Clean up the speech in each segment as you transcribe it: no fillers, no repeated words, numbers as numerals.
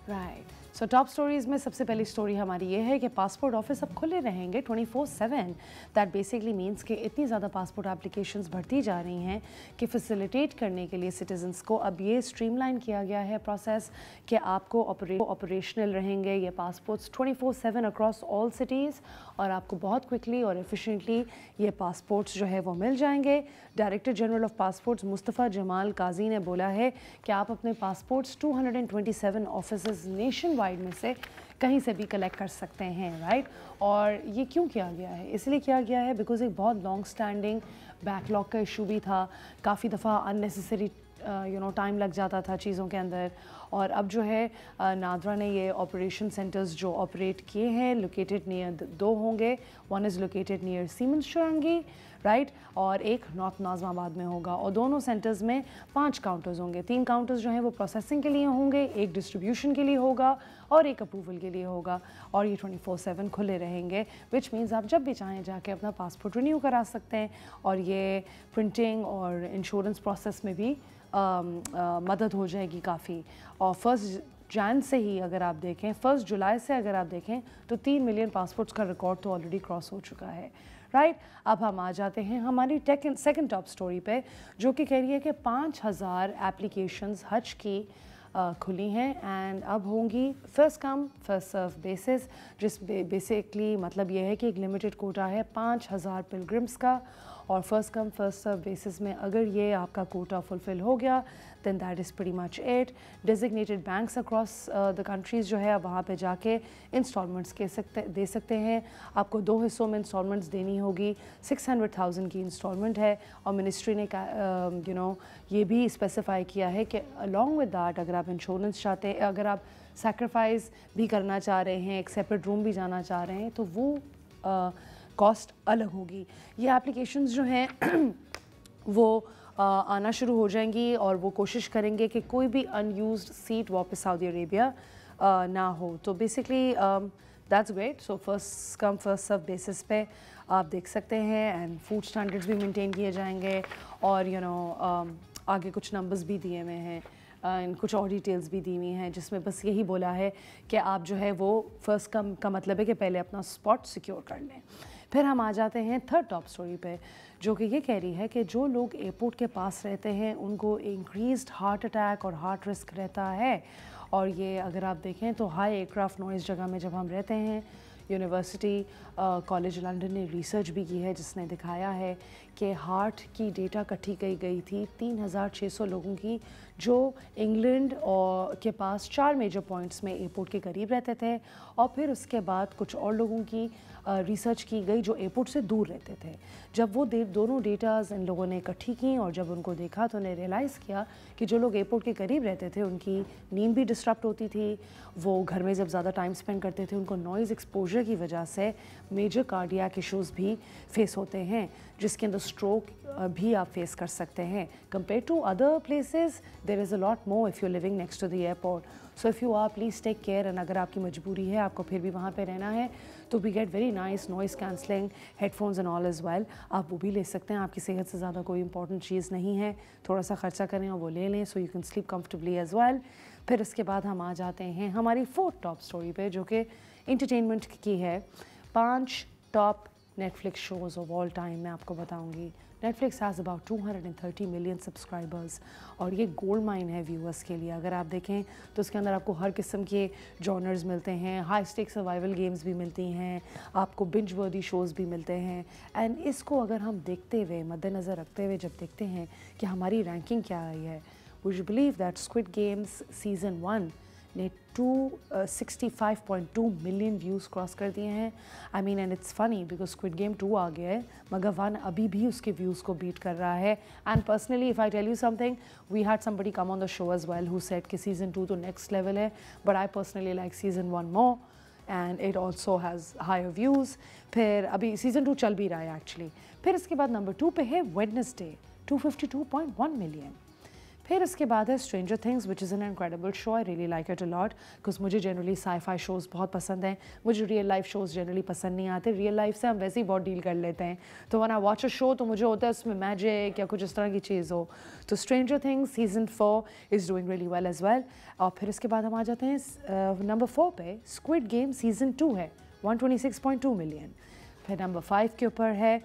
Right. So top stories में सबसे पहली स्टोरी हमारी ये है कि पासपोर्ट ऑफिस अब खुले रहेंगे 24/7। दैट बेसिकली मीन्स कि इतनी ज़्यादा पासपोर्ट एप्लीकेशंस बढ़ती जा रही हैं कि फैसिलिटेट करने के लिए सिटीजन्स को अब ये स्ट्रीमलाइन किया गया है प्रोसेस कि आपको ऑपरेशनल रहेंगे ये पासपोर्ट्स 24/7 अक्रॉस ऑल सिटीज़, और आपको बहुत क्विकली और एफिशिएंटली ये पासपोर्ट्स जो है वो मिल जाएंगे। Director general of passports Mustafa Jamal Qazi ने बोला है कि आप अपने पासपोर्ट्स 227 ऑफिसेज नेशन वाइड में से कहीं से भी कलेक्ट कर सकते हैं, राइट। और ये क्यों किया गया है? इसलिए किया गया है बिकॉज़ एक बहुत लॉन्ग स्टैंडिंग बैकलॉग का इशू भी था, काफ़ी दफ़ा अननेसेसरी टाइम लग जाता था चीज़ों के अंदर। और अब जो है नादरा ने ये ऑपरेशन सेंटर्स जो ऑपरेट किए हैं लोकेटेड नियर 2 होंगे। One is located near siemens Chowrangi, right, और एक नॉर्थ नाज़माबाद में होगा। और दोनों सेंटर्स में 5 काउंटर्स होंगे। 3 काउंटर्स जो हैं वो प्रोसेसिंग के लिए होंगे, एक डिस्ट्रीब्यूशन के लिए होगा और एक अप्रूवल के लिए होगा। और ये 24/7 खुले रहेंगे, विच मीन्स आप जब भी चाहें जाके अपना पासपोर्ट रिन्यू करा सकते हैं। और ये प्रिंटिंग और इंश्योरेंस प्रोसेस में भी मदद हो जाएगी काफ़ी। और 1 जन से ही अगर आप देखें, 1 जुलाई से अगर आप देखें तो 3 मिलियन पासपोर्ट्स का रिकॉर्ड तो ऑलरेडी क्रॉस हो चुका है, राइट। अब हम आ जाते हैं हमारी सेकंड टॉप स्टोरी पे, जो कि कह रही है कि 5000 एप्लीकेशंस हज की खुली हैं एंड अब होंगी first come first serve basis. जिस बेसिकली मतलब ये है कि एक लिमिटेड कोटा है 5000 पिलग्रिम्स का, और first come first serve basis में अगर ये आपका कोटा फुलफ़िल हो गया then that is pretty much it. Designated banks across the countries जो है वहाँ पे जाके इंस्टॉलमेंट्स दे सकते हैं। आपको 2 हिस्सों में इंस्टॉलमेंट्स देनी होगी। 600,000 की इंस्टॉलमेंट है, और मिनिस्ट्री ने ये भी स्पेसिफाई किया है कि अलॉन्ग विद दैट अगर आप इंश्योरेंस चाहते हैं, अगर आप सेक्रीफाइस भी करना चाह रहे हैं, एक सेपरेट रूम भी जाना चाह रहे हैं, तो वो कॉस्ट अलग होगी। ये एप्लीकेशंस जो हैं वो आना शुरू हो जाएंगी, और वो कोशिश करेंगे कि कोई भी अनयूज्ड सीट वापस सऊदी अरेबिया ना हो। तो basically that's great. So first come first serve basis पे आप देख सकते हैं, एंड फूड स्टैंडर्ड्स भी मेंटेन किए जाएंगे। और आगे कुछ नंबर्स भी दिए हुए हैं, कुछ और डिटेल्स भी दी हुई हैं, जिसमें बस यही बोला है कि आप जो है वो फर्स्ट कम का मतलब है कि पहले अपना स्पॉट सिक्योर कर लें। फिर हम आ जाते हैं थर्ड टॉप स्टोरी पे, जो कि ये कह रही है कि जो लोग एयरपोर्ट के पास रहते हैं उनको इंक्रीज्ड हार्ट अटैक और हार्ट रिस्क रहता है। और ये अगर आप देखें तो हाई एयरक्राफ्ट नॉइज़ जगह में जब हम रहते हैं, यूनिवर्सिटी कॉलेज लंदन ने रिसर्च भी की है जिसने दिखाया है कि हार्ट की डेटा इकट्ठी गई थी 3600 लोगों की, जो इंग्लैंड और के पास 4 मेजर पॉइंट्स में एयरपोर्ट के करीब रहते थे। और फिर उसके बाद कुछ और लोगों की रिसर्च की गई जो एयरपोर्ट से दूर रहते थे। जब वो दोनों डेटाज इन लोगों ने इकट्ठी की और जब उनको देखा तो उन्हें रियलाइज़ किया कि जो लोग एयरपोर्ट के करीब रहते थे उनकी नींद भी डिस्टर्ब होती थी, वो घर में जब ज़्यादा टाइम स्पेंड करते थे उनको नॉइज़ एक्सपोजर की वजह से मेजर कार्डियक इश्यूज़ भी फेस होते हैं, जिसके अंदर स्ट्रोक भी आप फेस कर सकते हैं। Compare to other places there is a lot more if you living next to the airport. So if you are please take care, and अगर आपकी मजबूरी है आपको फिर भी वहाँ पे रहना है तो we get very nice noise cancelling headphones and all as well. आप वो भी ले सकते हैं, आपकी सेहत से ज़्यादा कोई इंपॉर्टेंट चीज़ नहीं है, थोड़ा सा खर्चा करें और वो ले लें so you can sleep comfortably as well. फिर इसके बाद हम आ जाते हैं हमारी फोर्थ टॉप स्टोरी पे, जो कि इंटरटेनमेंट की है। 5 top Netflix shows of all time मैं आपको बताऊंगी। Netflix has about 230 million subscribers, और ये गोल्ड माइन है व्यूअर्स के लिए। अगर आप देखें तो इसके अंदर आपको हर किस्म के जॉनर्स मिलते हैं, हाई स्टेक सर्वाइवल गेम्स भी मिलती हैं, आपको बिंज वर्दी शोज़ भी मिलते हैं। एंड इसको अगर हम देखते हुए मद्देनज़र रखते हुए जब देखते हैं कि हमारी रैंकिंग क्या आई है, would you believe that squid games season 1 ने 265.2 मिलियन व्यूज़ क्रॉस कर दिए हैं। I mean and it's funny because squid game 2 आ गया है, मगर 1 अभी भी उसके व्यूज़ को बीट कर रहा है। And personally if I tell you something, we had somebody come on the show as well who said कि सीज़न 2 तो नेक्स्ट लेवल है, but I personally like season 1 more, and it also has higher views. फिर अभी season 2 चल भी रहा है actually. फिर इसके बाद नंबर 2 पे है वेडनेसडे 252.1 मिलियन। फिर इसके बाद है stranger things which is an incredible show. I really like it a lot because मुझे जनरली साई-फाई शोज़ बहुत पसंद हैं. मुझे रियल लाइफ शोज़ जनरली पसंद नहीं आते. रियल लाइफ से हम वैसे ही बहुत डील कर लेते हैं. तो one I watch a show तो मुझे होता है उसमें मैजिक या कुछ इस तरह की चीज़ हो. तो stranger things season 4 is doing really well as well. और फिर इसके बाद हम आ जाते हैं नंबर 4 पे. स्क्विड गेम सीजन 2 है, 126.2 मिलियन. फिर नंबर 5 के ऊपर है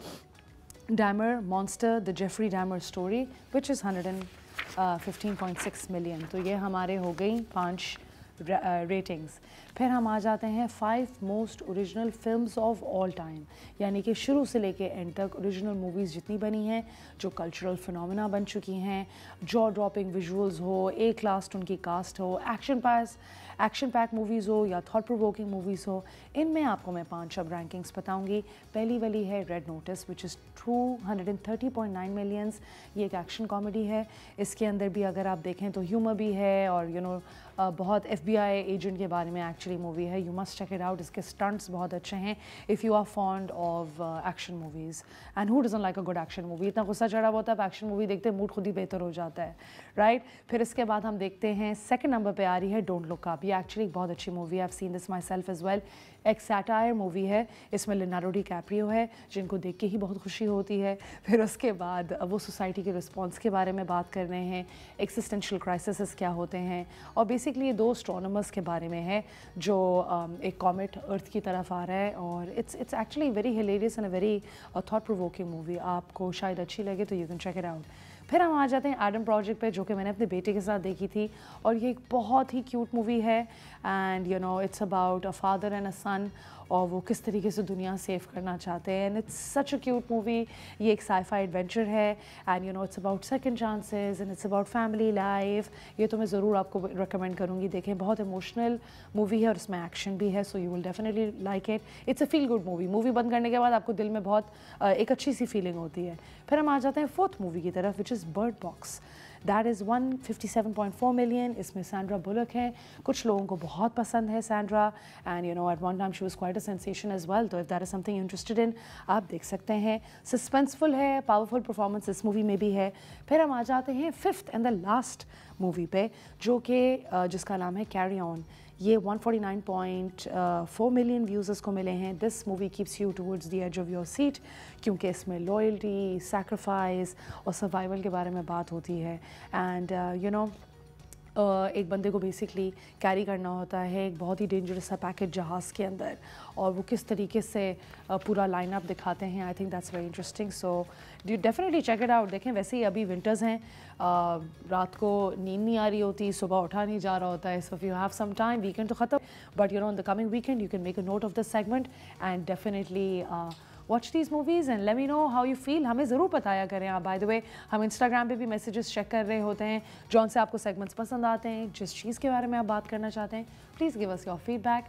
Dahmer Monster, The Jeffrey Dahmer Story, which is 115.6 million. तो ये हमारे हो गई 5 रेटिंग्स. फिर हम आ जाते हैं 5 most original films of all time, यानी कि शुरू से लेके एंड तक ओरिजिनल मूवीज़ जितनी बनी हैं जो कल्चरल फिनोमेना बन चुकी हैं, जॉ ड्रॉपिंग विजुअल्स हो, ए क्लास उनकी कास्ट हो, एक्शन पैक मूवीज़ हो या थॉट प्रोवोकिंग मूवीज़ हो. इनमें आपको मैं 5 अब रैंकिंग्स बताऊंगी. पहली वाली है red notice which is 230.9 millions. ये एक एक्शन कॉमेडी है. इसके अंदर भी अगर आप देखें तो ह्यूमर भी है और बहुत FBI एजेंट के बारे में एक्चुअली मूवी है. You must check it out. इसके स्टंट्स बहुत अच्छे हैं if you are fond of action movies. And who doesn't like a good action movie. इतना गुस्सा चढ़ा हुआ होता है, एक्शन मूवी देखते मूड खुद ही बेहतर हो जाता है, राइट. फिर इसके बाद हम देखते हैं सेकंड नंबर पे आ रही है डोंट लुक अप. ये एक्चुअली बहुत अच्छी मूवी है. I have seen this myself as well. एक सैटायर मूवी है. इसमें लियोनार्डो डिकैप्रियो है जिनको देख के ही बहुत खुशी होती है. फिर उसके बाद वो सोसाइटी के रिस्पॉन्स के बारे में बात कर रहे हैं, एक्सिस्टेंशियल क्राइसिस क्या होते हैं. और बेसिकली ये 2 एस्ट्रोनॉमर्स के बारे में है जो एक कॉमेट अर्थ की तरफ आ रहा है. और it's actually very hilarious and a very thought provoking movie. आपको शायद अच्छी लगे तो you can check it out. फिर हम आ जाते हैं एडम प्रोजेक्ट पे, जो कि मैंने अपने बेटे के साथ देखी थी. और ये एक बहुत ही क्यूट मूवी है. And it's about a father and a son और वो किस तरीके से दुनिया सेव करना चाहते हैं. And it's such a cute movie. ये एक साई-फाई एडवेंचर है. And it's about second chances and it's about family life. ये तो मैं ज़रूर आपको रिकमेंड करूँगी. देखें, बहुत इमोशनल मूवी है और उसमें एक्शन भी है. So you will definitely like it. It's a feel good movie. Movie बंद करने के बाद आपको दिल में बहुत एक अच्छी सी फीलिंग होती है. फिर हम आ जाते हैं 4th मूवी की तरफ which is bird box. That is 157.4 million. इसमें सैंड्रा बुलक है. कुछ लोगों को बहुत पसंद है Sandra. And at one time she was quite a sensation as well. तो if that is something interested in, आप देख सकते हैं. सस्पेंसफुल है, पावरफुल परफॉर्मेंस इस मूवी में भी है. फिर हम आ जाते हैं 5th and the last movie पे, जो कि जिसका नाम है कैरी ऑन. ये 149.4 मिलियन व्यूज़ इसको मिले हैं. This movie keeps you towards the edge of your seat, क्योंकि इसमें लॉयल्टी, सैक्रिफाइस और सर्वाइवल के बारे में बात होती है. एंड एक बंदे को बेसिकली कैरी करना होता है एक बहुत ही डेंजरस सा पैकेज जहाज़ के अंदर, और वो किस तरीके से पूरा लाइनअप दिखाते हैं. I think that's very interesting. So you definitely check it out. देखें, वैसे ही अभी विंटर्स हैं, रात को नींद नहीं आ रही होती, सुबह उठा नहीं जा रहा होता है. So if you have some time, weekend तो ख़त्म, but in the coming weekend you can make a note of this segment and definitely watch these movies and let me know how you feel. हमें ज़रूर बताया करें आप. By the way, हम Instagram पे भी मैसेजेस चेक कर रहे होते हैं जौन से आपको सेगमेंट्स पसंद आते हैं, जिस चीज़ के बारे में आप बात करना चाहते हैं. Please give us your feedback.